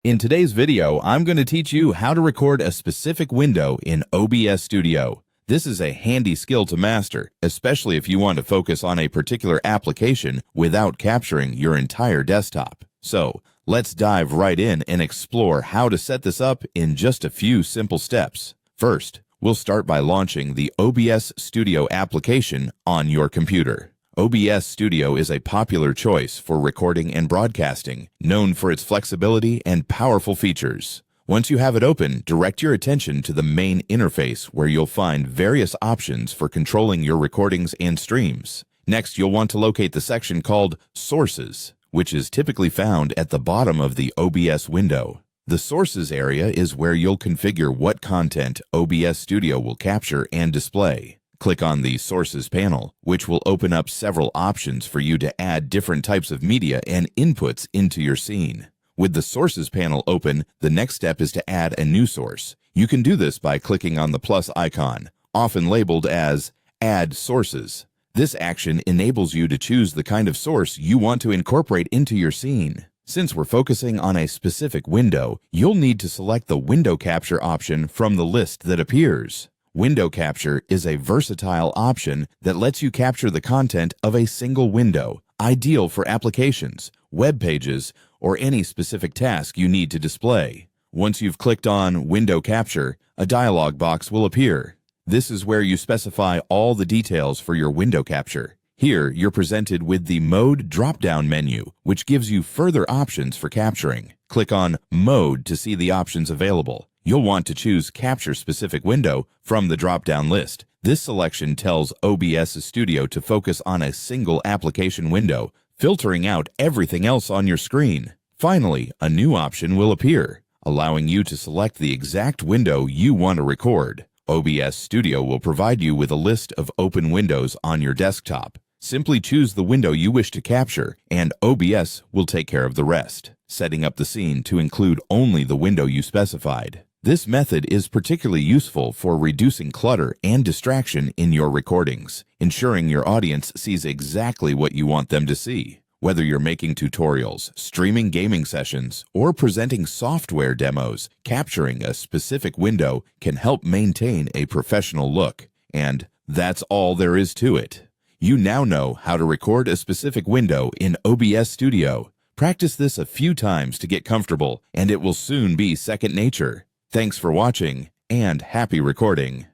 In today's video, I'm going to teach you how to record a specific window in OBS Studio. This is a handy skill to master, especially if you want to focus on a particular application without capturing your entire desktop. So, let's dive right in and explore how to set this up in just a few simple steps. First, we'll start by launching the OBS Studio application on your computer. OBS Studio is a popular choice for recording and broadcasting, known for its flexibility and powerful features. Once you have it open, direct your attention to the main interface where you'll find various options for controlling your recordings and streams. Next, you'll want to locate the section called Sources, which is typically found at the bottom of the OBS window. The Sources area is where you'll configure what content OBS Studio will capture and display. Click on the Sources panel, which will open up several options for you to add different types of media and inputs into your scene. With the Sources panel open, the next step is to add a new source. You can do this by clicking on the plus icon, often labeled as Add Sources. This action enables you to choose the kind of source you want to incorporate into your scene. Since we're focusing on a specific window, you'll need to select the Window Capture option from the list that appears. Window Capture is a versatile option that lets you capture the content of a single window, ideal for applications, web pages, or any specific task you need to display. Once you've clicked on Window Capture, a dialog box will appear. This is where you specify all the details for your window capture. Here, you're presented with the Mode drop-down menu, which gives you further options for capturing. Click on Mode to see the options available. You'll want to choose Capture Specific Window from the drop-down list. This selection tells OBS Studio to focus on a single application window, filtering out everything else on your screen. Finally, a new option will appear, allowing you to select the exact window you want to record. OBS Studio will provide you with a list of open windows on your desktop. Simply choose the window you wish to capture, and OBS will take care of the rest, setting up the scene to include only the window you specified. This method is particularly useful for reducing clutter and distraction in your recordings, ensuring your audience sees exactly what you want them to see. Whether you're making tutorials, streaming gaming sessions, or presenting software demos, capturing a specific window can help maintain a professional look. And that's all there is to it. You now know how to record a specific window in OBS Studio. Practice this a few times to get comfortable, and it will soon be second nature. Thanks for watching, and happy recording.